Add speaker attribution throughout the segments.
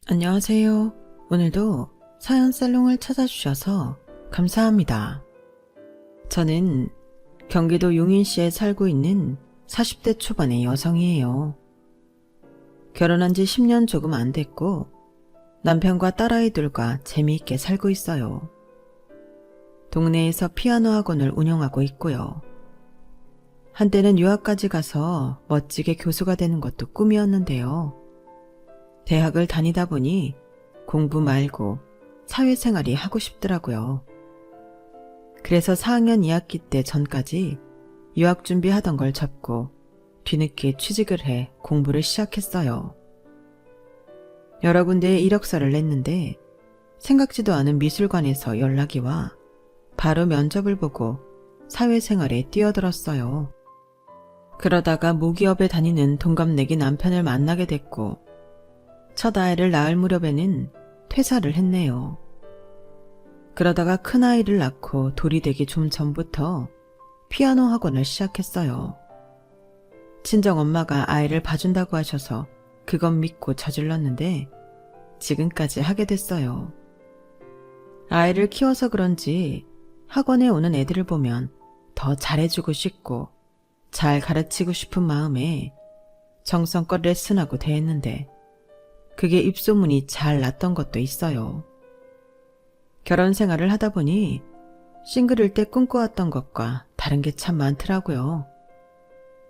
Speaker 1: 안녕하세요. 오늘도 사연 살롱을 찾아주셔서 감사합니다. 저는 경기도 용인시에 살고 있는 40대 초반의 여성이에요. 결혼한 지 10년 조금 안 됐고 남편과 딸아이들과 재미있게 살고 있어요. 동네에서 피아노 학원을 운영하고 있고요. 한때는 유학까지 가서 멋지게 교수가 되는 것도 꿈이었는데요. 대학을 다니다 보니 공부 말고 사회생활이 하고 싶더라고요. 그래서 4학년 2학기 때 전까지 유학 준비하던 걸 접고 뒤늦게 취직을 해 공부를 시작했어요. 여러 군데에 이력서를 냈는데 생각지도 않은 미술관에서 연락이 와 바로 면접을 보고 사회생활에 뛰어들었어요. 그러다가 모기업에 다니는 동갑내기 남편을 만나게 됐고 첫 아이를 낳을 무렵에는 퇴사를 했네요. 그러다가 큰아이를 낳고 돌이 되기 좀 전부터 피아노 학원을 시작했어요. 친정엄마가 아이를 봐준다고 하셔서 그것 믿고 저질렀는데 지금까지 하게 됐어요. 아이를 키워서 그런지 학원에 오는 애들을 보면 더 잘해주고 싶고 잘 가르치고 싶은 마음에 정성껏 레슨하고 대했는데 그게 입소문이 잘 났던 것도 있어요. 결혼 생활을 하다 보니 싱글일 때 꿈꿔왔던 것과 다른 게 참 많더라고요.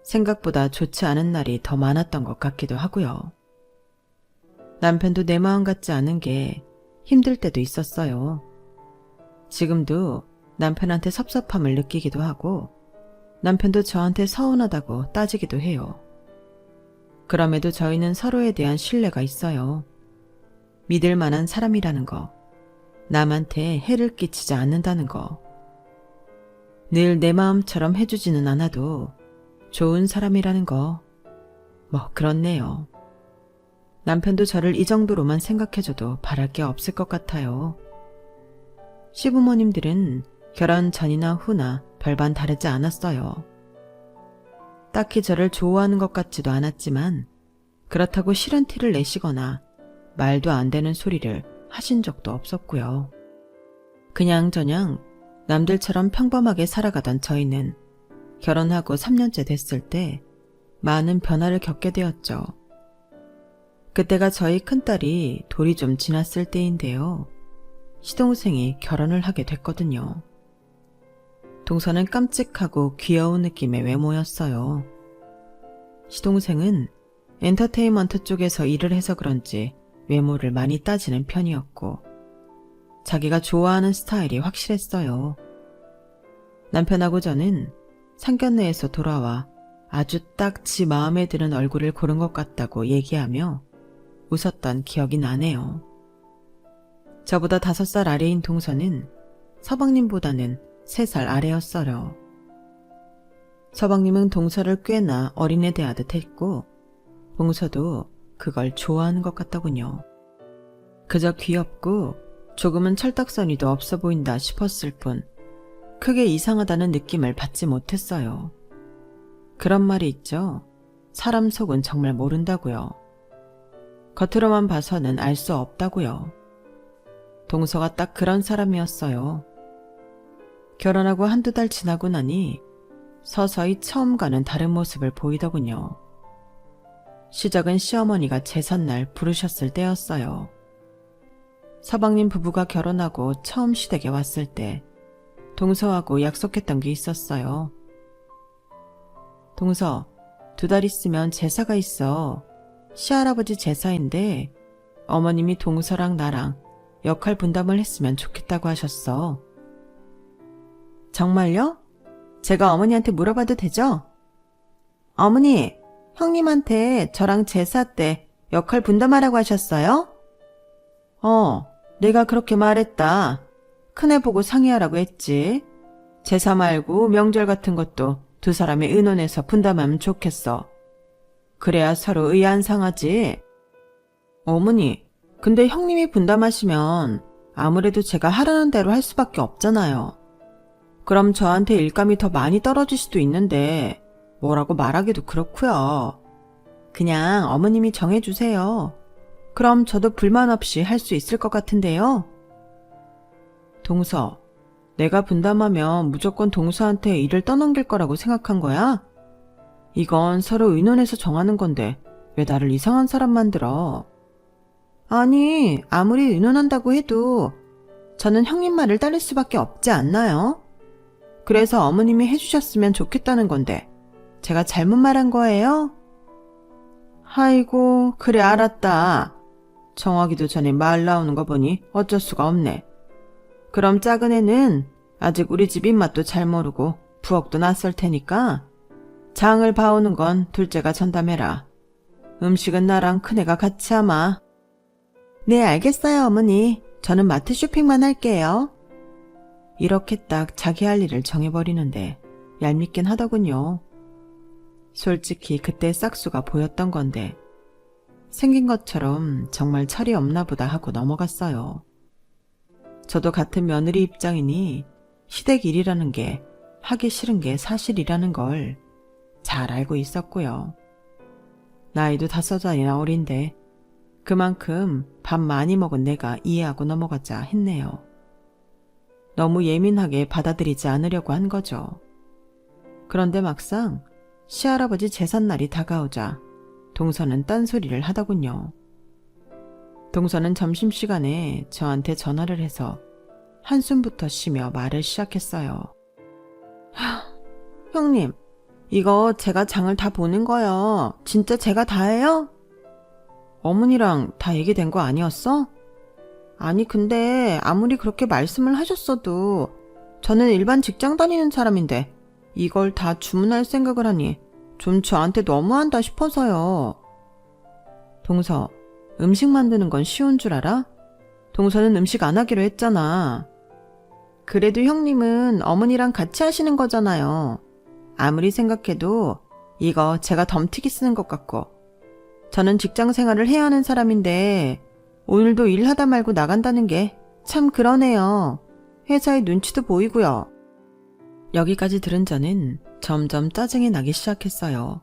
Speaker 1: 생각보다 좋지 않은 날이 더 많았던 것 같기도 하고요. 남편도 내 마음 같지 않은 게 힘들 때도 있었어요. 지금도 남편한테 섭섭함을 느끼기도 하고 남편도 저한테 서운하다고 따지기도 해요. 그럼에도 저희는 서로에 대한 신뢰가 있어요. 믿을 만한 사람이라는 거, 남한테 해를 끼치지 않는다는 거, 늘 내 마음처럼 해주지는 않아도 좋은 사람이라는 거, 뭐 그렇네요. 남편도 저를 이 정도로만 생각해줘도 바랄 게 없을 것 같아요. 시부모님들은 결혼 전이나 후나 별반 다르지 않았어요. 딱히 저를 좋아하는 것 같지도 않았지만 그렇다고 싫은 티를 내시거나 말도 안 되는 소리를 하신 적도 없었고요. 그냥저냥 남들처럼 평범하게 살아가던 저희는 결혼하고 3년째 됐을 때 많은 변화를 겪게 되었죠. 그때가 저희 큰딸이 돌이 좀 지났을 때인데요. 시동생이 결혼을 하게 됐거든요. 동서는 깜찍하고 귀여운 느낌의 외모였어요. 시동생은 엔터테인먼트 쪽에서 일을 해서 그런지 외모를 많이 따지는 편이었고 자기가 좋아하는 스타일이 확실했어요. 남편하고 저는 상견례에서 돌아와 아주 딱 지 마음에 드는 얼굴을 고른 것 같다고 얘기하며 웃었던 기억이 나네요. 저보다 5살 아래인 동서는 서방님보다는 3살 아래였어요. 서방님은 동서를 꽤나 어린애 대하듯 했고 동서도 그걸 좋아하는 것 같더군요. 그저 귀엽고 조금은 철딱서니도 없어 보인다 싶었을 뿐 크게 이상하다는 느낌을 받지 못했어요. 그런 말이 있죠. 사람 속은 정말 모른다고요. 겉으로만 봐서는 알 수 없다고요. 동서가 딱 그런 사람이었어요. 결혼하고 1~2달 지나고 나니 서서히 처음과는 다른 모습을 보이더군요. 시작은 시어머니가 제삿날 부르셨을 때였어요. 서방님 부부가 결혼하고 처음 시댁에 왔을 때 동서하고 약속했던 게 있었어요. 동서, 2달 있으면 제사가 있어. 시할아버지 제사인데 어머님이 동서랑 나랑 역할 분담을 했으면 좋겠다고 하셨어. 정말요? 제가 어머니한테 물어봐도 되죠? 어머니, 형님한테 저랑 제사 때 역할 분담하라고 하셨어요? 내가 그렇게 말했다. 큰애 보고 상의하라고 했지. 제사 말고 명절 같은 것도 2사람이 의논해서 분담하면 좋겠어. 그래야 서로 의안상하지. 어머니, 근데 형님이 분담하시면 아무래도 제가 하라는 대로 할 수밖에 없잖아요. 그럼 저한테 일감이 더 많이 떨어질 수도 있는데 뭐라고 말하기도 그렇고요. 그냥 어머님이 정해주세요. 그럼 저도 불만 없이 할 수 있을 것 같은데요. 동서, 내가 분담하면 무조건 동서한테 일을 떠넘길 거라고 생각한 거야? 이건 서로 의논해서 정하는 건데 왜 나를 이상한 사람 만들어? 아니, 아무리 의논한다고 해도 저는 형님 말을 따를 수밖에 없지 않나요? 그래서 어머님이 해주셨으면 좋겠다는 건데 제가 잘못 말한 거예요? 아이고, 그래 알았다. 정하기도 전에 말 나오는 거 보니 어쩔 수가 없네. 그럼 작은 애는 아직 우리 집 입맛도 잘 모르고 부엌도 낯설 테니까 장을 봐오는 건 둘째가 전담해라. 음식은 나랑 큰애가 같이 하마. 네, 알겠어요, 어머니. 저는 마트 쇼핑만 할게요. 이렇게 딱 자기 할 일을 정해버리는데 얄밉긴 하더군요. 솔직히 그때 싹수가 보였던 건데 생긴 것처럼 정말 철이 없나 보다 하고 넘어갔어요. 저도 같은 며느리 입장이니 시댁 일이라는 게 하기 싫은 게 사실이라는 걸 잘 알고 있었고요. 나이도 5살이나 어린데 그만큼 밥 많이 먹은 내가 이해하고 넘어가자 했네요. 너무 예민하게 받아들이지 않으려고 한 거죠. 그런데 막상 시할아버지 제삿날이 다가오자 동서는 딴소리를 하더군요. 동서는 점심시간에 저한테 전화를 해서 한숨부터 쉬며 말을 시작했어요. 형님, 이거 제가 장을 다 보는 거요. 진짜 제가 다 해요? 어머니랑 다 얘기된 거 아니었어? 아니 근데 아무리 그렇게 말씀을 하셨어도 저는 일반 직장 다니는 사람인데 이걸 다 주문할 생각을 하니 좀 저한테 너무한다 싶어서요. 동서, 음식 만드는 건 쉬운 줄 알아? 동서는 음식 안 하기로 했잖아. 그래도 형님은 어머니랑 같이 하시는 거잖아요. 아무리 생각해도 이거 제가 덤튀기 쓰는 것 같고 저는 직장 생활을 해야 하는 사람인데 오늘도 일하다 말고 나간다는 게 참 그러네요. 회사의 눈치도 보이고요. 여기까지 들은 저는 점점 짜증이 나기 시작했어요.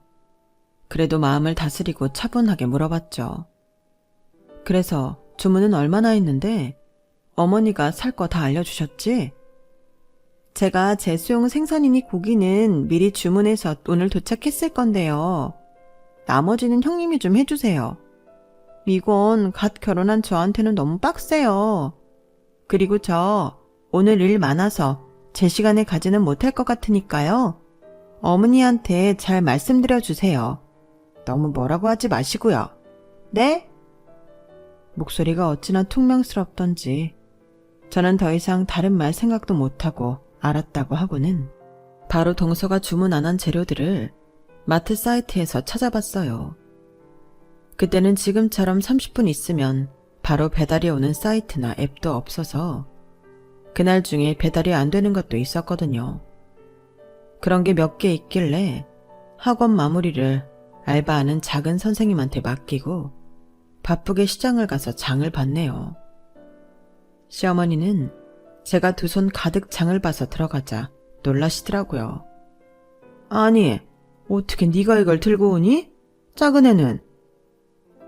Speaker 1: 그래도 마음을 다스리고 차분하게 물어봤죠. 그래서 주문은 얼마나 했는데 어머니가 살 거 다 알려주셨지? 제가 제수용 생선이니 고기는 미리 주문해서 오늘 도착했을 건데요. 나머지는 형님이 좀 해주세요. 이건 갓 결혼한 저한테는 너무 빡세요. 그리고 저 오늘 일 많아서 제 시간에 가지는 못할 것 같으니까요. 어머니한테 잘 말씀드려 주세요. 너무 뭐라고 하지 마시고요. 네? 목소리가 어찌나 퉁명스럽던지 저는 더 이상 다른 말 생각도 못하고 알았다고 하고는 바로 동서가 주문 안 한 재료들을 마트 사이트에서 찾아봤어요. 그때는 지금처럼 30분 있으면 바로 배달이 오는 사이트나 앱도 없어서 그날 중에 배달이 안 되는 것도 있었거든요. 그런 게 몇 개 있길래 학원 마무리를 알바하는 작은 선생님한테 맡기고 바쁘게 시장을 가서 장을 봤네요. 시어머니는 제가 두 손 가득 장을 봐서 들어가자 놀라시더라고요. 아니, 어떻게 네가 이걸 들고 오니? 작은 애는?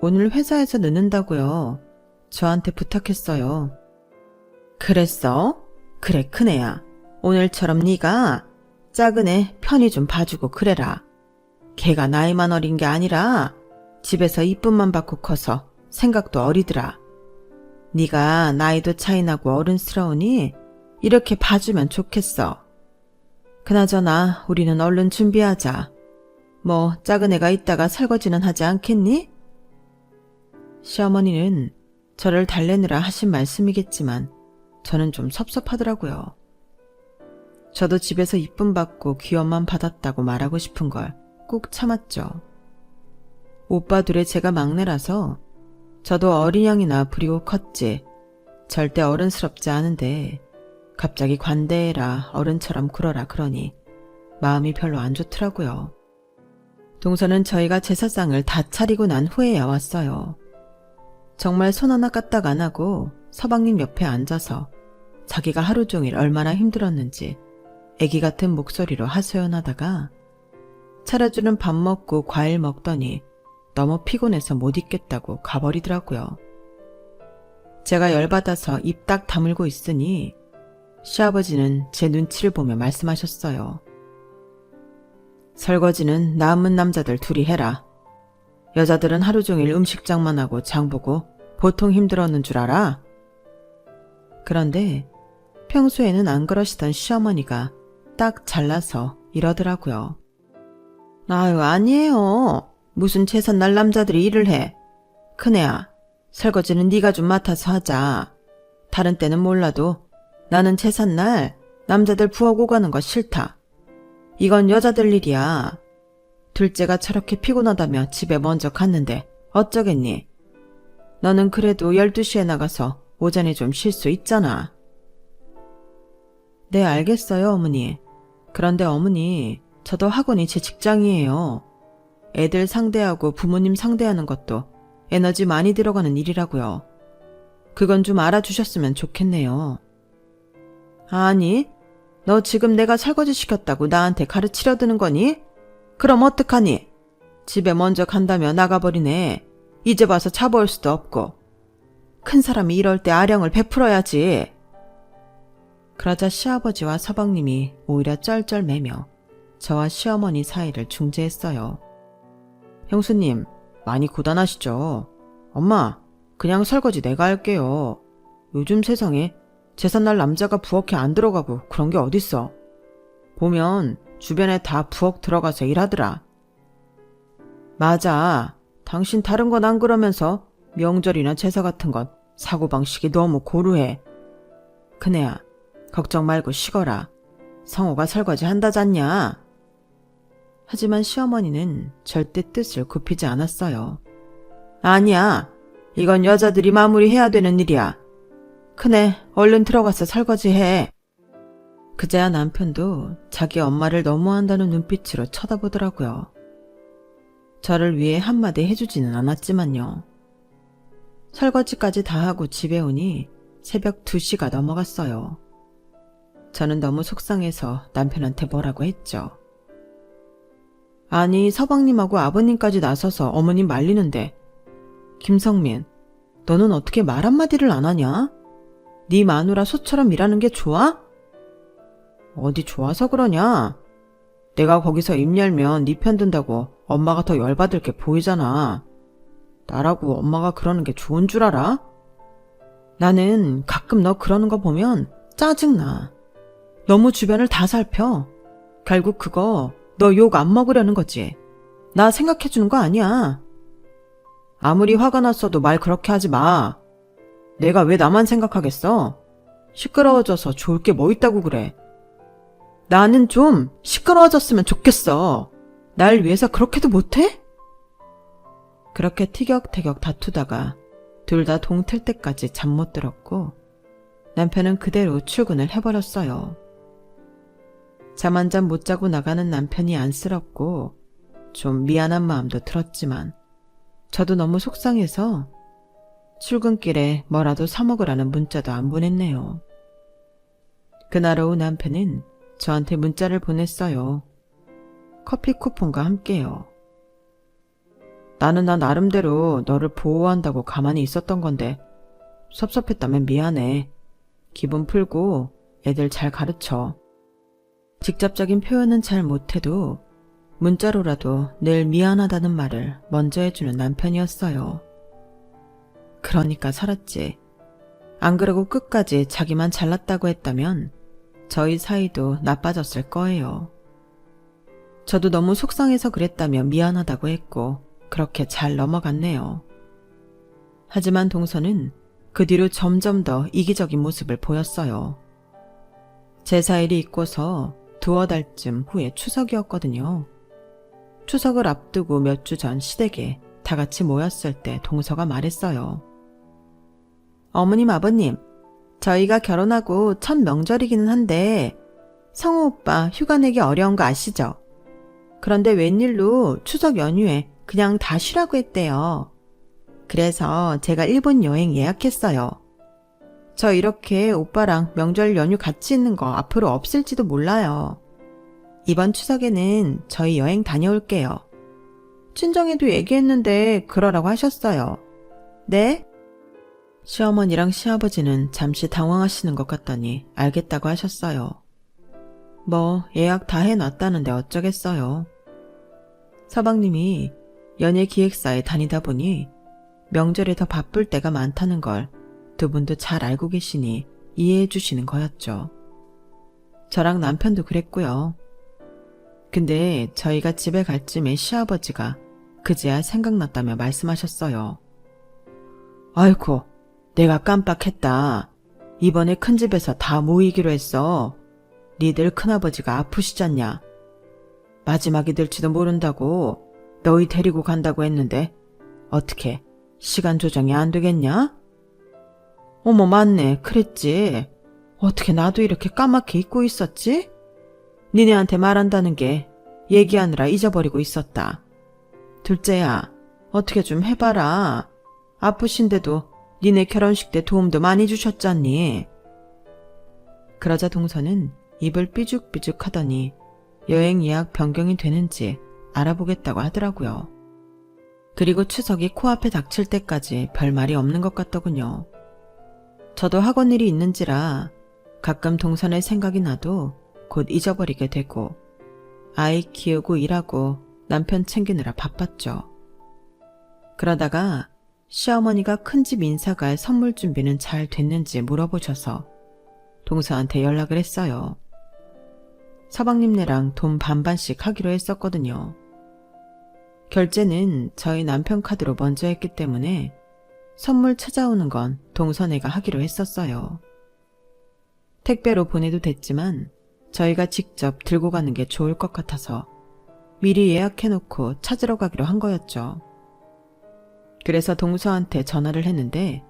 Speaker 1: 오늘 회사에서 늦는다고요. 저한테 부탁했어요. 그랬어? 그래 큰애야. 오늘처럼 네가 작은 애 편히 좀 봐주고 그래라. 걔가 나이만 어린 게 아니라 집에서 이쁨만 받고 커서 생각도 어리더라. 네가 나이도 차이나고 어른스러우니 이렇게 봐주면 좋겠어. 그나저나 우리는 얼른 준비하자. 뭐 작은 애가 있다가 설거지는 하지 않겠니? 시어머니는 저를 달래느라 하신 말씀이겠지만 저는 좀 섭섭하더라고요. 저도 집에서 이쁨 받고 귀여움만 받았다고 말하고 싶은 걸 꾹 참았죠. 오빠 둘에 제가 막내라서 저도 어린 양이나 부리고 컸지 절대 어른스럽지 않은데 갑자기 관대해라 어른처럼 굴어라 그러니 마음이 별로 안 좋더라고요. 동서는 저희가 제사상을 다 차리고 난 후에야 왔어요. 정말 손 하나 까딱 안 하고 서방님 옆에 앉아서 자기가 하루 종일 얼마나 힘들었는지 애기 같은 목소리로 하소연하다가 차려주는 밥 먹고 과일 먹더니 너무 피곤해서 못 있겠다고 가버리더라고요. 제가 열받아서 입 딱 다물고 있으니 시아버지는 제 눈치를 보며 말씀하셨어요. 설거지는 남은 남자들 둘이 해라. 여자들은 하루 종일 음식장만 하고 장보고 보통 힘들었는 줄 알아? 그런데 평소에는 안 그러시던 시어머니가 딱 잘라서 이러더라고요. 아유, 아니에요. 무슨 제삿날 남자들이 일을 해. 큰애야, 설거지는 네가 좀 맡아서 하자. 다른 때는 몰라도 나는 제삿날 남자들 부엌 오가는 거 싫다. 이건 여자들 일이야. 둘째가 저렇게 피곤하다며 집에 먼저 갔는데 어쩌겠니? 너는 그래도 12시에 나가서 오전에 좀 쉴 수 있잖아. 네, 알겠어요, 어머니. 그런데 어머니, 저도 학원이 제 직장이에요. 애들 상대하고 부모님 상대하는 것도 에너지 많이 들어가는 일이라고요. 그건 좀 알아주셨으면 좋겠네요. 아니, 너 지금 내가 설거지 시켰다고 나한테 가르치려 드는 거니? 그럼 어떡하니? 집에 먼저 간다며 나가버리네. 이제 와서 차볼 수도 없고. 큰 사람이 이럴 때 아령을 베풀어야지. 그러자 시아버지와 서방님이 오히려 쩔쩔매며 저와 시어머니 사이를 중재했어요. 형수님, 많이 고단하시죠? 엄마, 그냥 설거지 내가 할게요. 요즘 세상에 제삿날 남자가 부엌에 안 들어가고 그런 게 어딨어. 보면 주변에 다 부엌 들어가서 일하더라. 맞아. 당신 다른 건 안 그러면서 명절이나 제사 같은 건 사고방식이 너무 고루해. 큰애야, 걱정 말고 쉬거라. 성호가 설거지 한다잖냐. 하지만 시어머니는 절대 뜻을 굽히지 않았어요. 아니야. 이건 여자들이 마무리해야 되는 일이야. 큰애, 얼른 들어가서 설거지해. 그제야 남편도 자기 엄마를 너무한다는 눈빛으로 쳐다보더라고요. 저를 위해 한마디 해주지는 않았지만요. 설거지까지 다 하고 집에 오니 새벽 2시가 넘어갔어요. 저는 너무 속상해서 남편한테 뭐라고 했죠. 아니, 서방님하고 아버님까지 나서서 어머님 말리는데 김성민, 너는 어떻게 말 한마디를 안 하냐? 네 마누라 소처럼 일하는 게 좋아? 어디 좋아서 그러냐? 내가 거기서 입 열면 네 편 든다고 엄마가 더 열받을 게 보이잖아. 나라고 엄마가 그러는 게 좋은 줄 알아? 나는 가끔 너 그러는 거 보면 짜증나. 너무 주변을 다 살펴. 결국 그거 너 욕 안 먹으려는 거지. 나 생각해주는 거 아니야. 아무리 화가 났어도 말 그렇게 하지 마. 내가 왜 나만 생각하겠어? 시끄러워져서 좋을 게 뭐 있다고 그래. 나는 좀 시끄러워졌으면 좋겠어. 날 위해서 그렇게도 못해? 그렇게 티격태격 다투다가 둘 다 동틀 때까지 잠 못 들었고 남편은 그대로 출근을 해버렸어요. 잠 한 잠 못 자고 나가는 남편이 안쓰럽고 좀 미안한 마음도 들었지만 저도 너무 속상해서 출근길에 뭐라도 사 먹으라는 문자도 안 보냈네요. 그날 오후 남편은 저한테 문자를 보냈어요. 커피 쿠폰과 함께요. 나는 나 나름대로 너를 보호한다고 가만히 있었던 건데 섭섭했다면 미안해. 기분 풀고 애들 잘 가르쳐. 직접적인 표현은 잘 못해도 문자로라도 늘 미안하다는 말을 먼저 해주는 남편이었어요. 그러니까 살았지. 안 그러고 끝까지 자기만 잘났다고 했다면 저희 사이도 나빠졌을 거예요. 저도 너무 속상해서 그랬다며 미안하다고 했고 그렇게 잘 넘어갔네요. 하지만 동서는 그 뒤로 점점 더 이기적인 모습을 보였어요. 제사일이 있고서 두어 달쯤 후에 추석이었거든요. 추석을 앞두고 몇 주 전 시댁에 다 같이 모였을 때 동서가 말했어요. 어머님, 아버님, 저희가 결혼하고 첫 명절이기는 한데 성우 오빠 휴가 내기 어려운 거 아시죠? 그런데 웬일로 추석 연휴에 그냥 다 쉬라고 했대요. 그래서 제가 일본 여행 예약했어요. 저 이렇게 오빠랑 명절 연휴 같이 있는 거 앞으로 없을지도 몰라요. 이번 추석에는 저희 여행 다녀올게요. 친정에도 얘기했는데 그러라고 하셨어요. 네? 시어머니랑 시아버지는 잠시 당황하시는 것 같더니 알겠다고 하셨어요. 뭐 예약 다 해놨다는데 어쩌겠어요. 서방님이 연예기획사에 다니다 보니 명절에 더 바쁠 때가 많다는 걸 두 분도 잘 알고 계시니 이해해 주시는 거였죠. 저랑 남편도 그랬고요. 근데 저희가 집에 갈 쯤에 시아버지가 그제야 생각났다며 말씀하셨어요. 아이고, 내가 깜빡했다. 이번에 큰 집에서 다 모이기로 했어. 니들 큰아버지가 아프시잖냐. 마지막이 될지도 모른다고 너희 데리고 간다고 했는데 어떻게 시간 조정이 안 되겠냐? 어머, 맞네. 그랬지. 어떻게 나도 이렇게 까맣게 잊고 있었지? 니네한테 말한다는 게 얘기하느라 잊어버리고 있었다. 둘째야, 어떻게 좀 해봐라. 아프신데도 니네 결혼식 때 도움도 많이 주셨잖니. 그러자 동서는 입을 삐죽삐죽 하더니 여행 예약 변경이 되는지 알아보겠다고 하더라고요. 그리고 추석이 코앞에 닥칠 때까지 별 말이 없는 것 같더군요. 저도 학원 일이 있는지라 가끔 동선의 생각이 나도 곧 잊어버리게 되고 아이 키우고 일하고 남편 챙기느라 바빴죠. 그러다가 시어머니가 큰집 인사갈 선물 준비는 잘 됐는지 물어보셔서 동서한테 연락을 했어요. 서방님네랑 돈 반반씩 하기로 했었거든요. 결제는 저희 남편 카드로 먼저 했기 때문에 선물 찾아오는 건 동서네가 하기로 했었어요. 택배로 보내도 됐지만 저희가 직접 들고 가는 게 좋을 것 같아서 미리 예약해놓고 찾으러 가기로 한 거였죠. 그래서 동서한테 전화를 했는데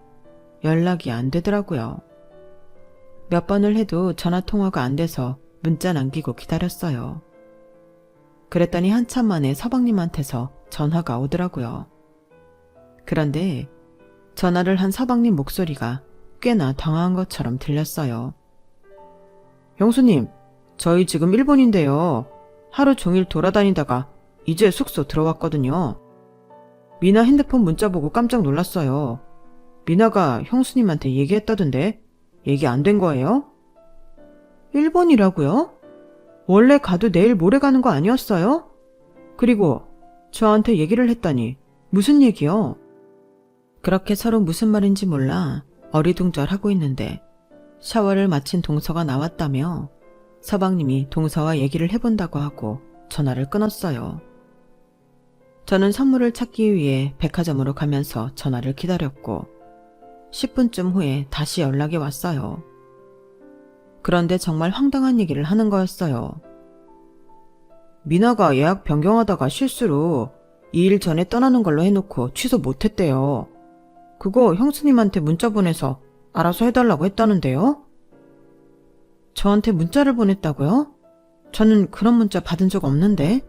Speaker 1: 연락이 안 되더라고요. 몇 번을 해도 전화통화가 안 돼서 문자 남기고 기다렸어요. 그랬더니 한참 만에 서방님한테서 전화가 오더라고요. 그런데 전화를 한 서방님 목소리가 꽤나 당황한 것처럼 들렸어요. 형수님, 저희 지금 일본인데요. 하루 종일 돌아다니다가 이제 숙소 들어왔거든요. 미나 핸드폰 문자 보고 깜짝 놀랐어요. 미나가 형수님한테 얘기했다던데 얘기 안 된 거예요? 일본이라고요? 원래 가도 내일 모레 가는 거 아니었어요? 그리고 저한테 얘기를 했다니 무슨 얘기요? 그렇게 서로 무슨 말인지 몰라 어리둥절하고 있는데 샤워를 마친 동서가 나왔다며 서방님이 동서와 얘기를 해본다고 하고 전화를 끊었어요. 저는 선물을 찾기 위해 백화점으로 가면서 전화를 기다렸고 10분쯤 후에 다시 연락이 왔어요. 그런데 정말 황당한 얘기를 하는 거였어요. 미나가 예약 변경하다가 실수로 2일 전에 떠나는 걸로 해놓고 취소 못했대요. 그거 형수님한테 문자 보내서 알아서 해달라고 했다는데요? 저한테 문자를 보냈다고요? 저는 그런 문자 받은 적 없는데.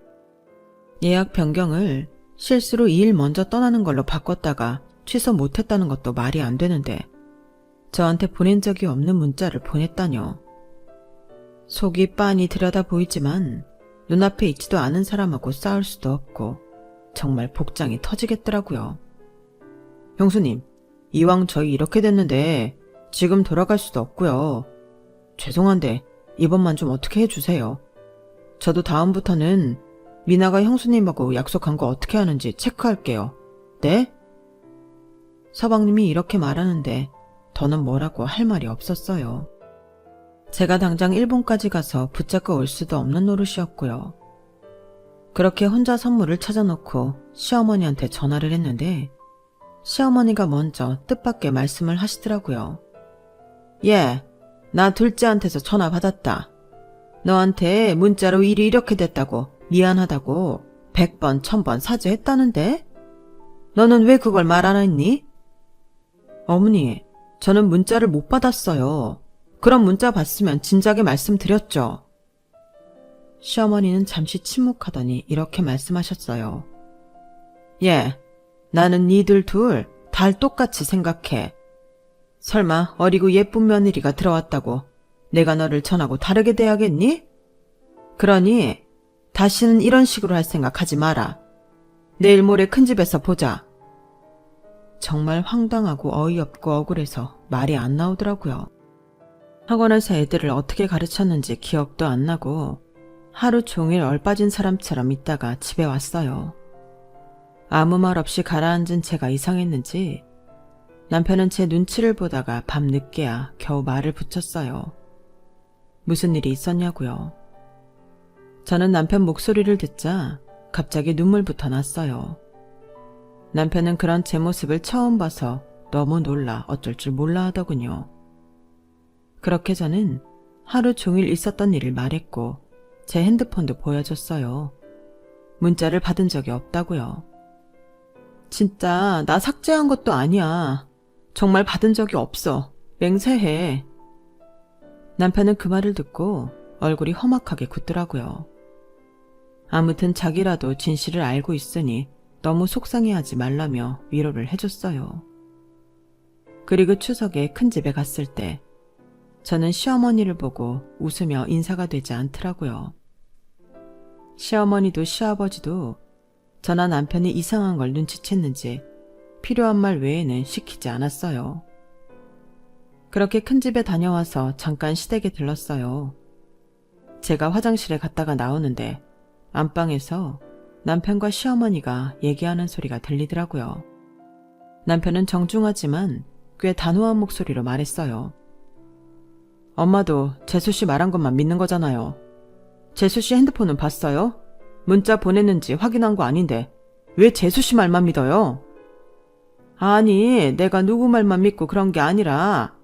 Speaker 1: 예약 변경을 실수로 2일 먼저 떠나는 걸로 바꿨다가 취소 못했다는 것도 말이 안 되는데 저한테 보낸 적이 없는 문자를 보냈다뇨. 속이 빤히 들여다 보이지만 눈앞에 있지도 않은 사람하고 싸울 수도 없고 정말 복장이 터지겠더라고요. 형수님, 이왕 저희 이렇게 됐는데 지금 돌아갈 수도 없고요. 죄송한데 이번만 좀 어떻게 해주세요. 저도 다음부터는 미나가 형수님하고 약속한 거 어떻게 하는지 체크할게요. 네? 서방님이 이렇게 말하는데 더는 뭐라고 할 말이 없었어요. 제가 당장 일본까지 가서 붙잡고 올 수도 없는 노릇이었고요. 그렇게 혼자 선물을 찾아놓고 시어머니한테 전화를 했는데 시어머니가 먼저 뜻밖의 말씀을 하시더라고요. 예, 나 둘째한테서 전화 받았다. 너한테 문자로 일이 이렇게 됐다고 미안하다고 100번 1000번 사죄했다는데? 너는 왜 그걸 말 안 했니? 어머니, 저는 문자를 못 받았어요. 그런 문자 봤으면 진작에 말씀드렸죠. 시어머니는 잠시 침묵하더니 이렇게 말씀하셨어요. 예, 나는 니들 둘 다 똑같이 생각해. 설마 어리고 예쁜 며느리가 들어왔다고 내가 너를 전하고 다르게 대하겠니? 그러니 다시는 이런 식으로 할 생각 하지 마라. 내일 모레 큰 집에서 보자. 정말 황당하고 어이없고 억울해서 말이 안 나오더라고요. 학원에서 애들을 어떻게 가르쳤는지 기억도 안 나고 하루 종일 얼빠진 사람처럼 있다가 집에 왔어요. 아무 말 없이 가라앉은 제가 이상했는지 남편은 제 눈치를 보다가 밤 늦게야 겨우 말을 붙였어요. 무슨 일이 있었냐고요. 저는 남편 목소리를 듣자 갑자기 눈물부터 났어요. 남편은 그런 제 모습을 처음 봐서 너무 놀라 어쩔 줄 몰라 하더군요. 그렇게 저는 하루 종일 있었던 일을 말했고 제 핸드폰도 보여줬어요. 문자를 받은 적이 없다고요. 진짜 나 삭제한 것도 아니야. 정말 받은 적이 없어. 맹세해. 남편은 그 말을 듣고 얼굴이 험악하게 굳더라고요. 아무튼 자기라도 진실을 알고 있으니 너무 속상해하지 말라며 위로를 해줬어요. 그리고 추석에 큰 집에 갔을 때 저는 시어머니를 보고 웃으며 인사가 되지 않더라고요. 시어머니도 시아버지도 저나 남편이 이상한 걸 눈치챘는지 필요한 말 외에는 시키지 않았어요. 그렇게 큰 집에 다녀와서 잠깐 시댁에 들렀어요. 제가 화장실에 갔다가 나오는데 안방에서 남편과 시어머니가 얘기하는 소리가 들리더라고요. 남편은 정중하지만 꽤 단호한 목소리로 말했어요. 엄마도 재수씨 말한 것만 믿는 거잖아요. 재수씨 핸드폰은 봤어요? 문자 보냈는지 확인한 거 아닌데 왜 재수씨 말만 믿어요? 아니, 내가 누구 말만 믿고 그런 게 아니라...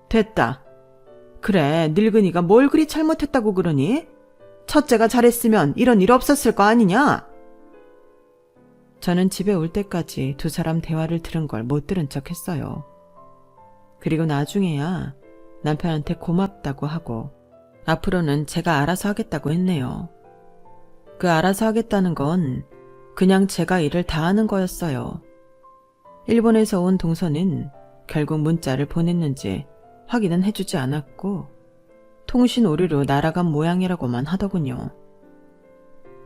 Speaker 1: 됐다. 그래, 늙은이가 뭘 그리 잘못했다고 그러니? 첫째가 잘했으면 이런 일 없었을 거 아니냐? 저는 집에 올 때까지 두 사람 대화를 들은 걸 못 들은 척 했어요. 그리고 나중에야 남편한테 고맙다고 하고 앞으로는 제가 알아서 하겠다고 했네요. 그 알아서 하겠다는 건 그냥 제가 일을 다 하는 거였어요. 일본에서 온 동서는 결국 문자를 보냈는지 확인은 해주지 않았고 통신 오류로 날아간 모양이라고만 하더군요.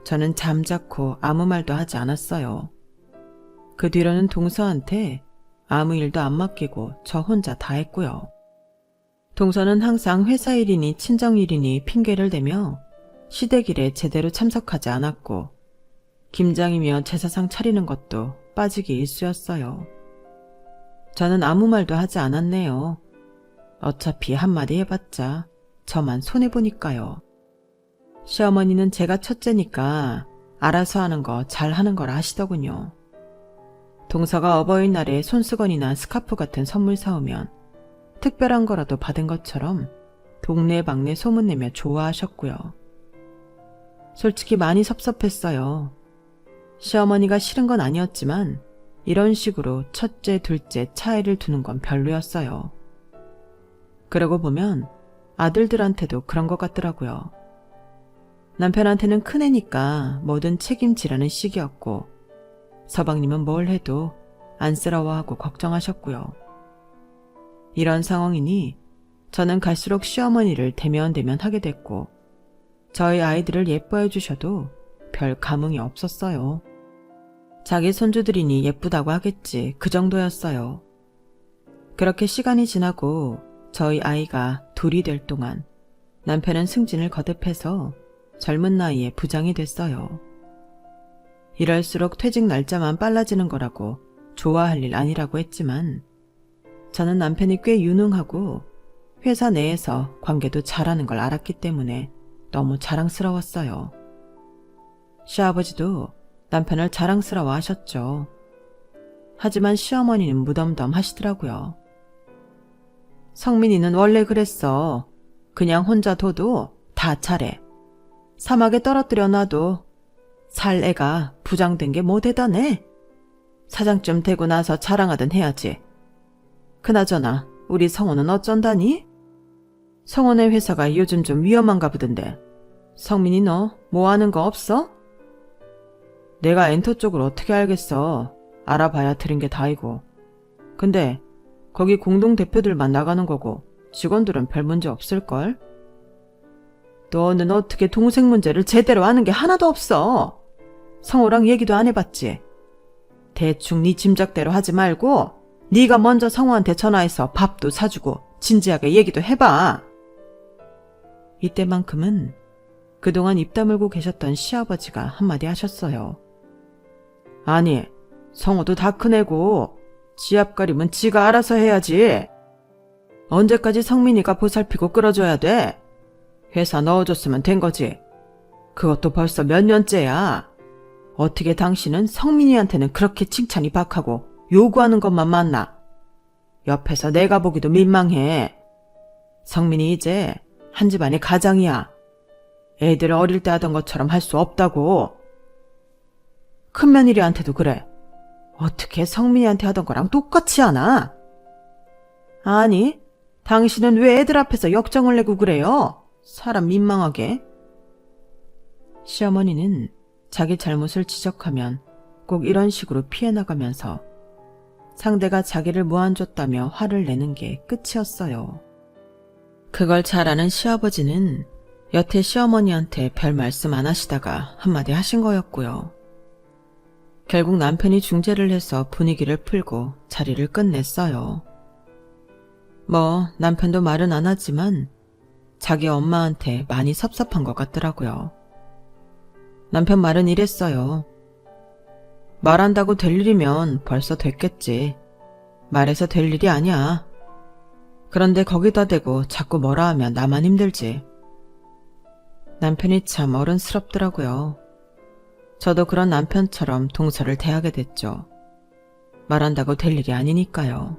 Speaker 1: 저는 잠자코 아무 말도 하지 않았어요. 그 뒤로는 동서한테 아무 일도 안 맡기고 저 혼자 다 했고요. 동서는 항상 회사 일이니 친정 일이니 핑계를 대며 시댁일에 제대로 참석하지 않았고 김장이며 제사상 차리는 것도 빠지기 일쑤였어요. 저는 아무 말도 하지 않았네요. 어차피 한마디 해봤자 저만 손해보니까요. 시어머니는 제가 첫째니까 알아서 하는 거 잘하는 거라 하시더군요. 동서가 어버이날에 손수건이나 스카프 같은 선물 사오면 특별한 거라도 받은 것처럼 동네방네 소문내며 좋아하셨고요. 솔직히 많이 섭섭했어요. 시어머니가 싫은 건 아니었지만 이런 식으로 첫째, 둘째 차이를 두는 건 별로였어요. 그러고 보면 아들들한테도 그런 것 같더라고요. 남편한테는 큰애니까 뭐든 책임지라는 식이었고 서방님은 뭘 해도 안쓰러워하고 걱정하셨고요. 이런 상황이니 저는 갈수록 시어머니를 대면대면 하게 됐고 저희 아이들을 예뻐해 주셔도 별 감흥이 없었어요. 자기 손주들이니 예쁘다고 하겠지 그 정도였어요. 그렇게 시간이 지나고 저희 아이가 둘이 될 동안 남편은 승진을 거듭해서 젊은 나이에 부장이 됐어요. 이럴수록 퇴직 날짜만 빨라지는 거라고 좋아할 일 아니라고 했지만 저는 남편이 꽤 유능하고 회사 내에서 관계도 잘하는 걸 알았기 때문에 너무 자랑스러웠어요. 시아버지도 남편을 자랑스러워 하셨죠. 하지만 시어머니는 무덤덤 하시더라고요. 성민이는 원래 그랬어. 그냥 혼자 둬도 다 잘해. 사막에 떨어뜨려 놔도 살 애가 부장된 게 뭐 대단해. 사장쯤 되고 나서 자랑하든 해야지. 그나저나 우리 성호는 어쩐다니? 성호네 회사가 요즘 좀 위험한가 보던데. 성민이 너 뭐 하는 거 없어? 내가 엔터 쪽을 어떻게 알겠어. 알아봐야 들은 게 다이고. 근데 거기 공동대표들만 나가는 거고 직원들은 별 문제 없을걸? 너는 어떻게 동생 문제를 제대로 아는 게 하나도 없어. 성호랑 얘기도 안 해봤지? 대충 네 짐작대로 하지 말고 네가 먼저 성호한테 전화해서 밥도 사주고 진지하게 얘기도 해봐. 이때만큼은 그동안 입 다물고 계셨던 시아버지가 한마디 하셨어요. 아니, 성호도 다 큰애고 지 앞가림은 지가 알아서 해야지. 언제까지 성민이가 보살피고 끌어줘야 돼? 회사 넣어줬으면 된 거지. 그것도 벌써 몇 년째야. 어떻게 당신은 성민이한테는 그렇게 칭찬이 박하고 요구하는 것만 맞나? 옆에서 내가 보기도 민망해. 성민이 이제 한 집안의 가장이야. 애들 어릴 때 하던 것처럼 할 수 없다고. 큰 며느리한테도 그래. 어떻게 성민이한테 하던 거랑 똑같이 하나? 아니, 당신은 왜 애들 앞에서 역정을 내고 그래요? 사람 민망하게. 시어머니는 자기 잘못을 지적하면 꼭 이런 식으로 피해 나가면서 상대가 자기를 무안줬다며 화를 내는 게 끝이었어요. 그걸 잘 아는 시아버지는 여태 시어머니한테 별 말씀 안 하시다가 한마디 하신 거였고요. 결국 남편이 중재를 해서 분위기를 풀고 자리를 끝냈어요. 남편도 말은 안 하지만 자기 엄마한테 많이 섭섭한 것 같더라고요. 남편 말은 이랬어요. 말한다고 될 일이면 벌써 됐겠지. 말해서 될 일이 아니야. 그런데 거기다 대고 자꾸 뭐라 하면 나만 힘들지. 남편이 참 어른스럽더라고요. 저도 그런 남편처럼 동서를 대하게 됐죠. 말한다고 될 일이 아니니까요.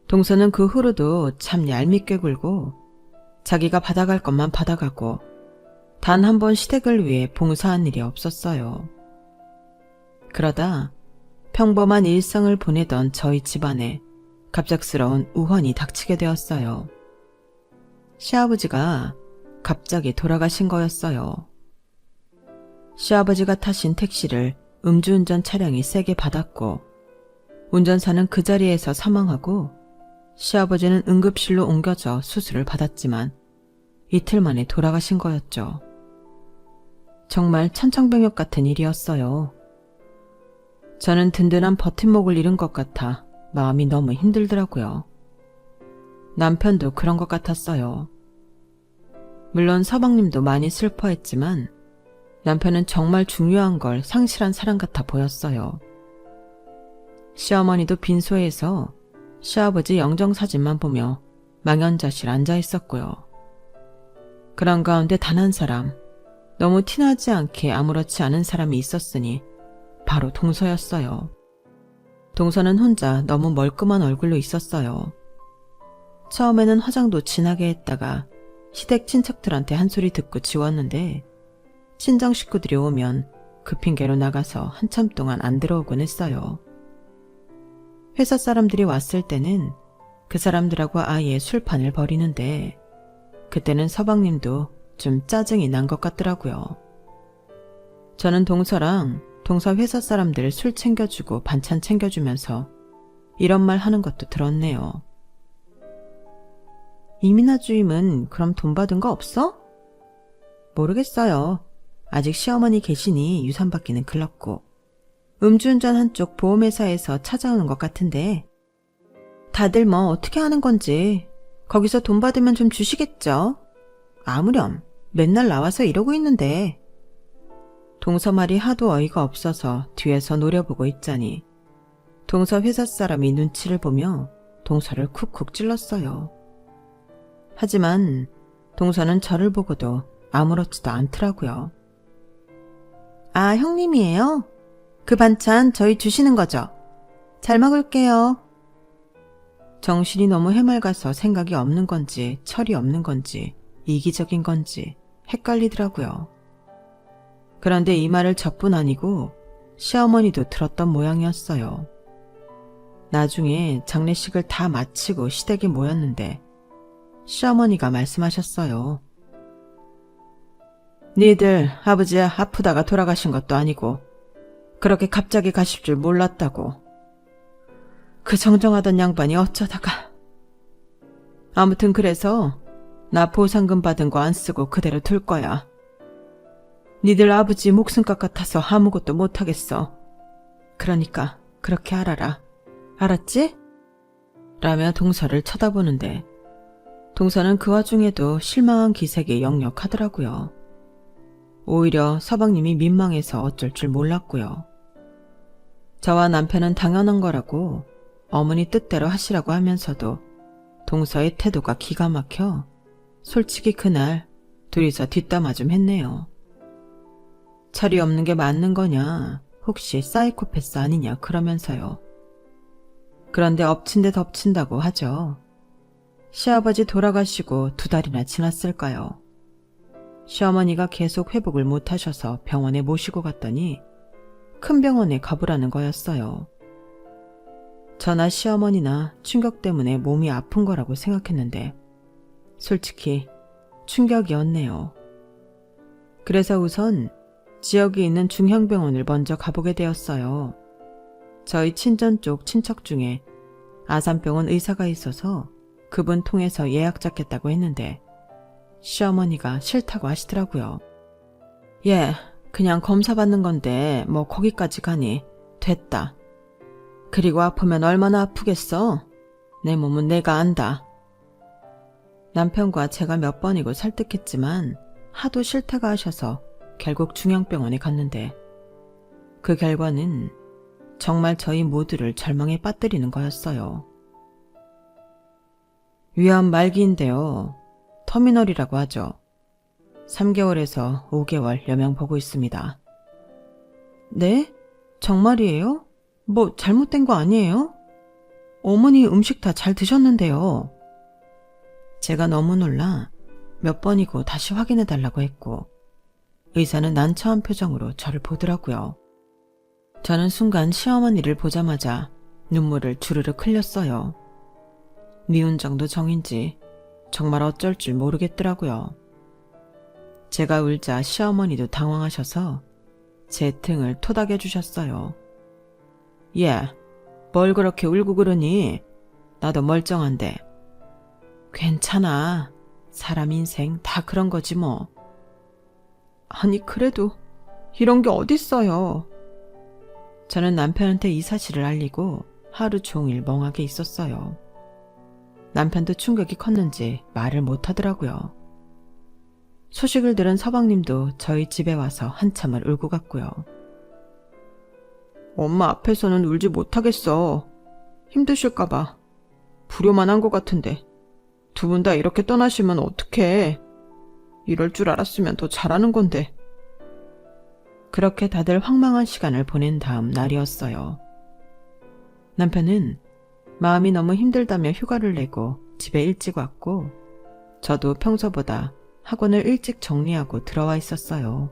Speaker 1: 동서는 그 후로도 참 얄밉게 굴고 자기가 받아갈 것만 받아가고 단 한 번 시댁을 위해 봉사한 일이 없었어요. 그러다 평범한 일상을 보내던 저희 집안에 갑작스러운 우환이 닥치게 되었어요. 시아버지가 갑자기 돌아가신 거였어요. 시아버지가 타신 택시를 음주운전 차량이 세게 받았고 운전사는 그 자리에서 사망하고 시아버지는 응급실로 옮겨져 수술을 받았지만 이틀 만에 돌아가신 거였죠. 정말 천청병역 같은 일이었어요. 저는 든든한 버팀목을 잃은 것 같아 마음이 너무 힘들더라고요. 남편도 그런 것 같았어요. 물론 서방님도 많이 슬퍼했지만 남편은 정말 중요한 걸 상실한 사람 같아 보였어요. 시어머니도 빈소에서 시아버지 영정사진만 보며 망연자실 앉아 있었고요. 그런 가운데 단 한 사람, 너무 티나지 않게 아무렇지 않은 사람이 있었으니 바로 동서였어요. 동서는 혼자 너무 멀끔한 얼굴로 있었어요. 처음에는 화장도 진하게 했다가 시댁 친척들한테 한 소리 듣고 지웠는데 친정 식구들이 오면 그 핑계로 나가서 한참 동안 안 들어오곤 했어요. 회사 사람들이 왔을 때는 그 사람들하고 아예 술판을 벌이는데 그때는 서방님도 좀 짜증이 난 것 같더라고요. 저는 동서랑 동서 회사 사람들 술 챙겨주고 반찬 챙겨주면서 이런 말 하는 것도 들었네요. 이민아 주임은 그럼 돈 받은 거 없어? 모르겠어요. 아직 시어머니 계시니 유산 받기는 글렀고 음주운전 한쪽 보험회사에서 찾아오는 것 같은데 다들 어떻게 하는 건지 거기서 돈 받으면 좀 주시겠죠? 아무렴 맨날 나와서 이러고 있는데. 동서 말이 하도 어이가 없어서 뒤에서 노려보고 있자니 동서 회사 사람이 눈치를 보며 동서를 쿡쿡 찔렀어요. 하지만 동서는 저를 보고도 아무렇지도 않더라고요. 아, 형님이에요? 그 반찬 저희 주시는 거죠? 잘 먹을게요. 정신이 너무 해맑아서 생각이 없는 건지 철이 없는 건지 이기적인 건지 헷갈리더라고요. 그런데 이 말을 저뿐 아니고 시어머니도 들었던 모양이었어요. 나중에 장례식을 다 마치고 시댁에 모였는데 시어머니가 말씀하셨어요. 니들 아버지 아프다가 돌아가신 것도 아니고 그렇게 갑자기 가실 줄 몰랐다고. 그 정정하던 양반이 어쩌다가. 아무튼 그래서 나 보상금 받은 거 안 쓰고 그대로 둘 거야. 니들 아버지 목숨값 같아서 아무것도 못하겠어. 그러니까 그렇게 알아라. 알았지? 라며 동서를 쳐다보는데 동서는 그 와중에도 실망한 기색이 역력하더라고요. 오히려 서방님이 민망해서 어쩔 줄 몰랐고요. 저와 남편은 당연한 거라고 어머니 뜻대로 하시라고 하면서도 동서의 태도가 기가 막혀 솔직히 그날 둘이서 뒷담화 좀 했네요. 철이 없는 게 맞는 거냐, 혹시 사이코패스 아니냐 그러면서요. 그런데 엎친 데 덮친다고 하죠. 시아버지 돌아가시고 2달이나 지났을까요? 시어머니가 계속 회복을 못하셔서 병원에 모시고 갔더니 큰 병원에 가보라는 거였어요. 저나 시어머니나 충격 때문에 몸이 아픈 거라고 생각했는데 솔직히 충격이었네요. 그래서 우선 지역에 있는 중형병원을 먼저 가보게 되었어요. 저희 친전 쪽 친척 중에 아산병원 의사가 있어서 그분 통해서 예약 잡겠다고 했는데 시어머니가 싫다고 하시더라고요. 예, 그냥 검사 받는 건데 뭐 거기까지 가니 됐다. 그리고 아프면 얼마나 아프겠어? 내 몸은 내가 안다. 남편과 제가 몇 번이고 설득했지만 하도 싫다고 하셔서 결국 중형병원에 갔는데 그 결과는 정말 저희 모두를 절망에 빠뜨리는 거였어요. 위암 말기인데요. 터미널이라고 하죠. 3개월에서 5개월 여명 보고 있습니다. 네? 정말이에요? 뭐 잘못된 거 아니에요? 어머니 음식 다 잘 드셨는데요. 제가 너무 놀라 몇 번이고 다시 확인해 달라고 했고 의사는 난처한 표정으로 저를 보더라고요. 저는 순간 시어머니를 보자마자 눈물을 주르륵 흘렸어요. 미운 정도 정인지 정말 어쩔 줄 모르겠더라고요. 제가 울자 시어머니도 당황하셔서 제 등을 토닥여 주셨어요. 예, 뭘 그렇게 울고 그러니? 나도 멀쩡한데. 괜찮아. 사람 인생 다 그런 거지 뭐. 아니 그래도 이런 게 어딨어요. 저는 남편한테 이 사실을 알리고 하루 종일 멍하게 있었어요. 남편도 충격이 컸는지 말을 못하더라고요. 소식을 들은 서방님도 저희 집에 와서 한참을 울고 갔고요. 엄마 앞에서는 울지 못하겠어. 힘드실까봐. 불효만 한 것 같은데. 2분 다 이렇게 떠나시면 어떡해. 이럴 줄 알았으면 더 잘하는 건데. 그렇게 다들 황망한 시간을 보낸 다음 날이었어요. 남편은 마음이 너무 힘들다며 휴가를 내고 집에 일찍 왔고 저도 평소보다 학원을 일찍 정리하고 들어와 있었어요.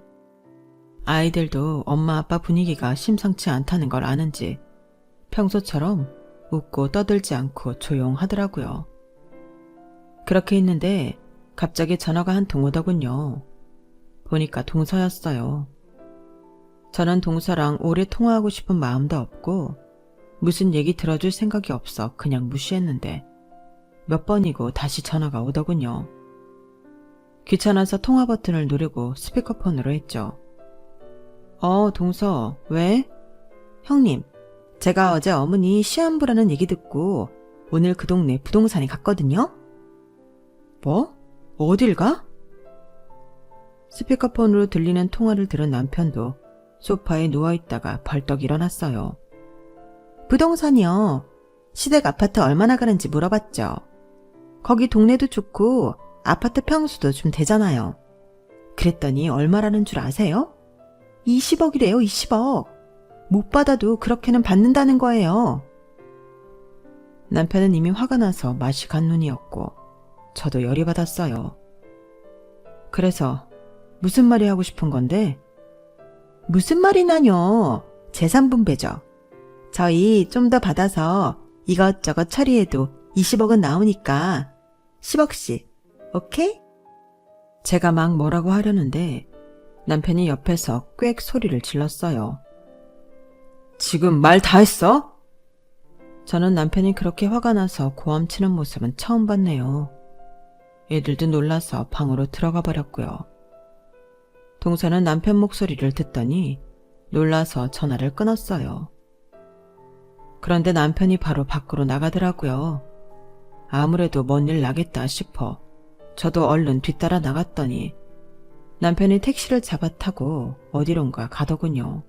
Speaker 1: 아이들도 엄마 아빠 분위기가 심상치 않다는 걸 아는지 평소처럼 웃고 떠들지 않고 조용하더라고요. 그렇게 있는데 갑자기 전화가 한 통 오더군요. 보니까 동서였어요. 저는 동서랑 오래 통화하고 싶은 마음도 없고 무슨 얘기 들어줄 생각이 없어 그냥 무시했는데 몇 번이고 다시 전화가 오더군요. 귀찮아서 통화 버튼을 누르고 스피커폰으로 했죠. 동서, 왜? 형님, 제가 어제 어머니 시험 보라는 얘기 듣고 오늘 그 동네 부동산에 갔거든요? 뭐? 어딜 가? 스피커폰으로 들리는 통화를 들은 남편도 소파에 누워있다가 벌떡 일어났어요. 부동산이요. 시댁 아파트 얼마나 가는지 물어봤죠. 거기 동네도 좋고 아파트 평수도 좀 되잖아요. 그랬더니 얼마라는 줄 아세요? 20억이래요, 20억. 못 받아도 그렇게는 받는다는 거예요. 남편은 이미 화가 나서 맛이 간 눈이었고 저도 열이 받았어요. 그래서 무슨 말이 하고 싶은 건데? 무슨 말이나뇨. 재산분배죠. 저희 좀 더 받아서 이것저것 처리해도 20억은 나오니까 10억씩. 오케이? 제가 막 뭐라고 하려는데 남편이 옆에서 꽥 소리를 질렀어요. 지금 말 다 했어? 저는 남편이 그렇게 화가 나서 고함치는 모습은 처음 봤네요. 애들도 놀라서 방으로 들어가 버렸고요. 동서는 남편 목소리를 듣더니 놀라서 전화를 끊었어요. 그런데 남편이 바로 밖으로 나가더라고요. 아무래도 뭔 일 나겠다 싶어 저도 얼른 뒤따라 나갔더니 남편이 택시를 잡아 타고 어디론가 가더군요.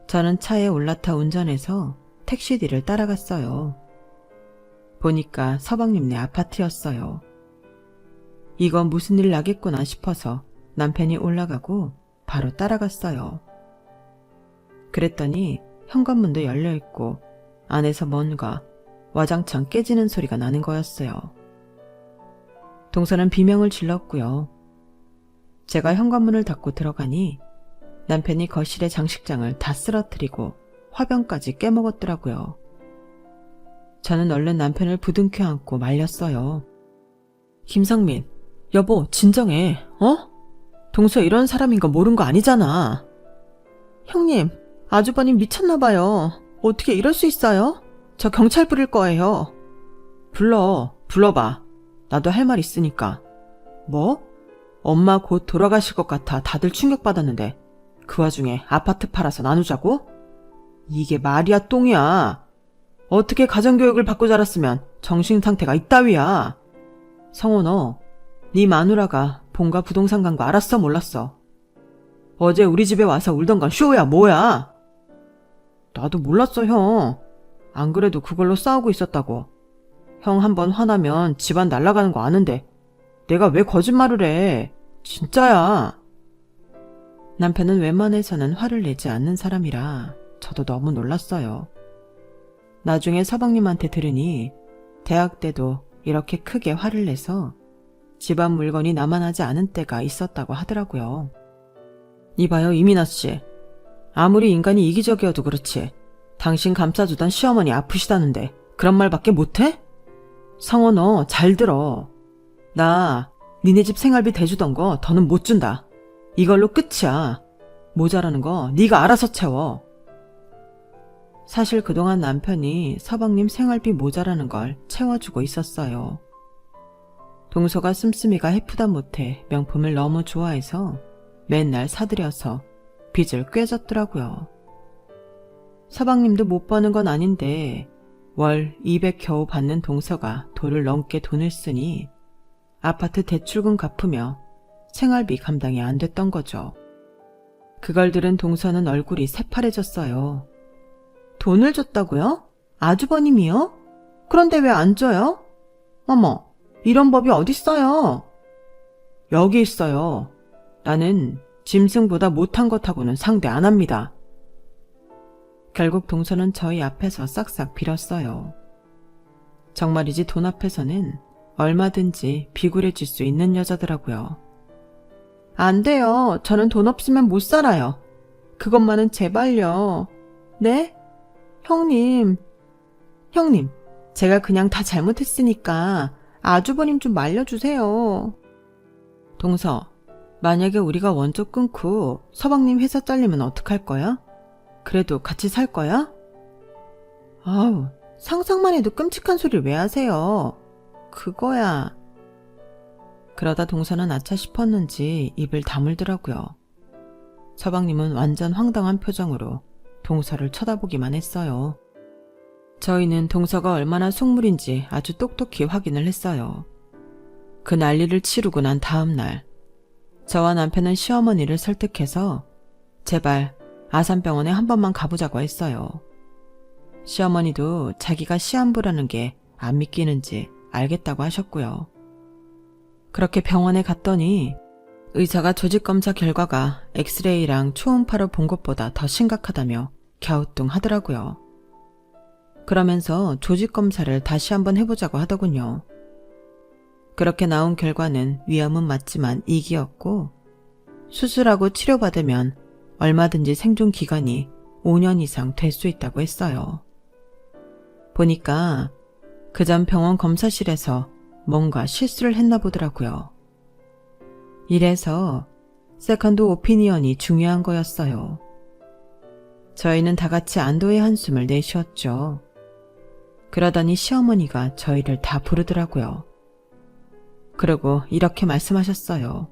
Speaker 1: 저는 차에 올라타 운전해서 택시 뒤를 따라갔어요. 보니까 서방님네 아파트였어요. 이건 무슨 일 나겠구나 싶어서 남편이 올라가고 바로 따라갔어요. 그랬더니 현관문도 열려있고 안에서 뭔가 와장창 깨지는 소리가 나는 거였어요. 동서는 비명을 질렀고요. 제가 현관문을 닫고 들어가니 남편이 거실의 장식장을 다 쓰러뜨리고 화병까지 깨먹었더라고요. 저는 얼른 남편을 부둥켜 안고 말렸어요. 김상민, 여보 진정해, 어? 동서 이런 사람인 거 모른 거 아니잖아. 형님, 아주버님 미쳤나봐요. 어떻게 이럴 수 있어요? 저 경찰 부를 거예요. 불러봐. 나도 할 말 있으니까. 뭐? 엄마 곧 돌아가실 것 같아 다들 충격받았는데 그 와중에 아파트 팔아서 나누자고? 이게 말이야 똥이야. 어떻게 가정교육을 받고 자랐으면 정신상태가 이따위야. 성호 네 마누라가 본가 부동산 간 거 알았어 몰랐어? 어제 우리 집에 와서 울던 건 쇼야 뭐야? 나도 몰랐어 형. 안 그래도 그걸로 싸우고 있었다고. 형 한번 화나면 집안 날아가는 거 아는데 내가 왜 거짓말을 해. 진짜야. 남편은 웬만해서는 화를 내지 않는 사람이라 저도 너무 놀랐어요. 나중에 서방님한테 들으니 대학 때도 이렇게 크게 화를 내서 집안 물건이 남아나지 않은 때가 있었다고 하더라고요. 이봐요 이민아 씨. 아무리 인간이 이기적이어도 그렇지 당신 감싸주던 시어머니 아프시다는데 그런 말밖에 못해? 성호 너 잘 들어. 나 니네 집 생활비 대주던 거 더는 못 준다. 이걸로 끝이야. 모자라는 거 네가 알아서 채워. 사실 그동안 남편이 서방님 생활비 모자라는 걸 채워주고 있었어요. 동서가 씀씀이가 해프다 못해 명품을 너무 좋아해서 맨날 사들여서 빚을 꿰졌더라고요. 서방님도 못 버는 건 아닌데 월 200 겨우 받는 동서가 돌을 넘게 돈을 쓰니 아파트 대출금 갚으며 생활비 감당이 안 됐던 거죠. 그걸 들은 동서는 얼굴이 새파래졌어요. 돈을 줬다고요? 아주버님이요? 그런데 왜 안 줘요? 어머, 이런 법이 어딨어요? 여기 있어요. 나는 짐승보다 못한 것하고는 상대 안 합니다. 결국 동서는 저희 앞에서 싹싹 빌었어요. 정말이지 돈 앞에서는 얼마든지 비굴해질 수 있는 여자더라고요. 안 돼요. 저는 돈 없으면 못 살아요. 그것만은 제발요. 네? 형님, 제가 그냥 다 잘못했으니까 아주버님 좀 말려주세요. 동서, 만약에 우리가 원조 끊고 서방님 회사 잘리면 어떡할 거야? 그래도 같이 살 거야? 아우, 상상만 해도 끔찍한 소리를 왜 하세요? 그거야. 그러다 동서는 아차 싶었는지 입을 다물더라고요. 서방님은 완전 황당한 표정으로 동서를 쳐다보기만 했어요. 저희는 동서가 얼마나 속물인지 아주 똑똑히 확인을 했어요. 그 난리를 치르고 난 다음 날, 저와 남편은 시어머니를 설득해서 제발 아산병원에 한 번만 가보자고 했어요. 시어머니도 자기가 시한부라는 게 안 믿기는지 알겠다고 하셨고요. 그렇게 병원에 갔더니 의사가 조직검사 결과가 엑스레이랑 초음파로 본 것보다 더 심각하다며 갸우뚱하더라고요. 그러면서 조직검사를 다시 한번 해보자고 하더군요. 그렇게 나온 결과는 위험은 맞지만 2기였고 수술하고 치료받으면 얼마든지 생존 기간이 5년 이상 될 수 있다고 했어요. 보니까 그전 병원 검사실에서 뭔가 실수를 했나 보더라고요. 이래서 세컨드 오피니언이 중요한 거였어요. 저희는 다 같이 안도의 한숨을 내쉬었죠. 그러더니 시어머니가 저희를 다 부르더라고요. 그리고 이렇게 말씀하셨어요.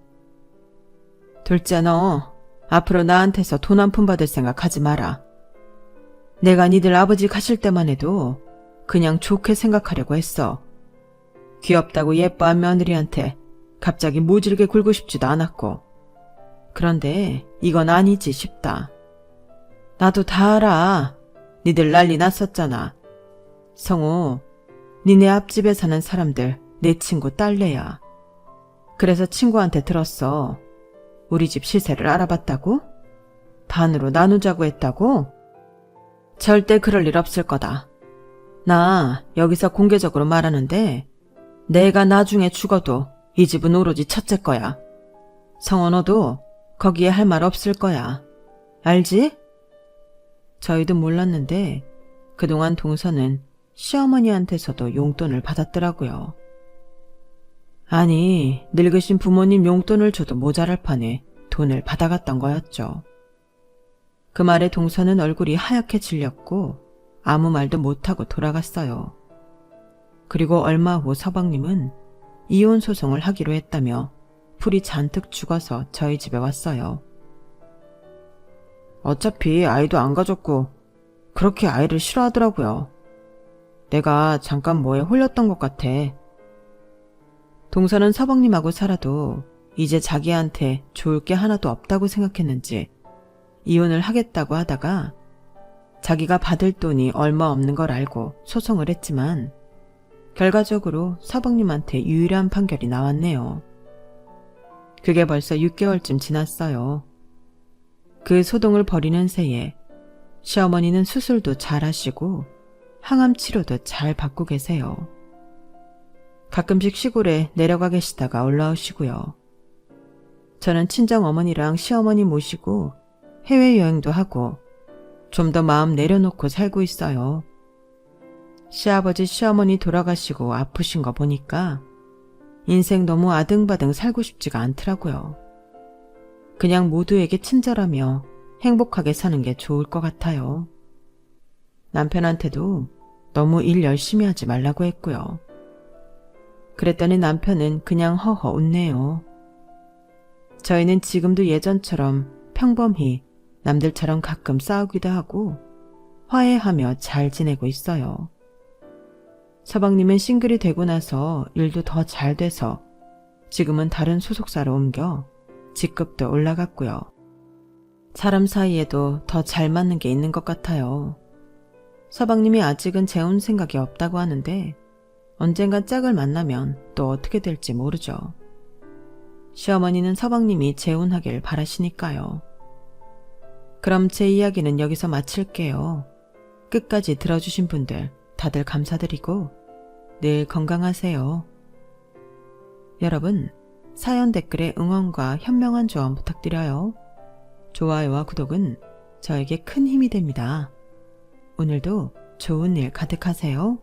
Speaker 1: 둘째, 너 앞으로 나한테서 돈 한 푼 받을 생각 하지 마라. 내가 니들 아버지 가실 때만 해도 그냥 좋게 생각하려고 했어. 귀엽다고 예뻐한 며느리한테 갑자기 모질게 굴고 싶지도 않았고. 그런데 이건 아니지 싶다. 나도 다 알아. 니들 난리 났었잖아. 성우, 니네 앞집에 사는 사람들 내 친구 딸내야. 그래서 친구한테 들었어. 우리 집 시세를 알아봤다고? 반으로 나누자고 했다고? 절대 그럴 일 없을 거다. 나 여기서 공개적으로 말하는데 내가 나중에 죽어도 이 집은 오로지 첫째 거야. 성원 너도 거기에 할 말 없을 거야. 알지? 저희도 몰랐는데 그동안 동서는 시어머니한테서도 용돈을 받았더라고요. 아니, 늙으신 부모님 용돈을 줘도 모자랄 판에 돈을 받아갔던 거였죠. 그 말에 동서는 얼굴이 하얗게 질렸고 아무 말도 못하고 돌아갔어요. 그리고 얼마 후 서방님은 이혼 소송을 하기로 했다며 풀이 잔뜩 죽어서 저희 집에 왔어요. 어차피 아이도 안 가졌고 그렇게 아이를 싫어하더라고요. 내가 잠깐 뭐에 홀렸던 것 같아. 동서는 서방님하고 살아도 이제 자기한테 좋을 게 하나도 없다고 생각했는지 이혼을 하겠다고 하다가 자기가 받을 돈이 얼마 없는 걸 알고 소송을 했지만 결과적으로 서방님한테 유일한 판결이 나왔네요. 그게 벌써 6개월쯤 지났어요. 그 소동을 벌이는 새에 시어머니는 수술도 잘 하시고 항암 치료도 잘 받고 계세요. 가끔씩 시골에 내려가 계시다가 올라오시고요. 저는 친정어머니랑 시어머니 모시고 해외여행도 하고 좀 더 마음 내려놓고 살고 있어요. 시아버지 시어머니 돌아가시고 아프신 거 보니까 인생 너무 아등바등 살고 싶지가 않더라고요. 그냥 모두에게 친절하며 행복하게 사는 게 좋을 것 같아요. 남편한테도 너무 일 열심히 하지 말라고 했고요. 그랬더니 남편은 그냥 허허 웃네요. 저희는 지금도 예전처럼 평범히 남들처럼 가끔 싸우기도 하고 화해하며 잘 지내고 있어요. 서방님은 싱글이 되고 나서 일도 더 잘 돼서 지금은 다른 소속사로 옮겨 직급도 올라갔고요. 사람 사이에도 더 잘 맞는 게 있는 것 같아요. 서방님이 아직은 재혼 생각이 없다고 하는데 언젠간 짝을 만나면 또 어떻게 될지 모르죠. 시어머니는 서방님이 재혼하길 바라시니까요. 그럼 제 이야기는 여기서 마칠게요. 끝까지 들어주신 분들 다들 감사드리고 늘 건강하세요. 여러분, 사연 댓글에 응원과 현명한 조언 부탁드려요. 좋아요와 구독은 저에게 큰 힘이 됩니다. 오늘도 좋은 일 가득하세요.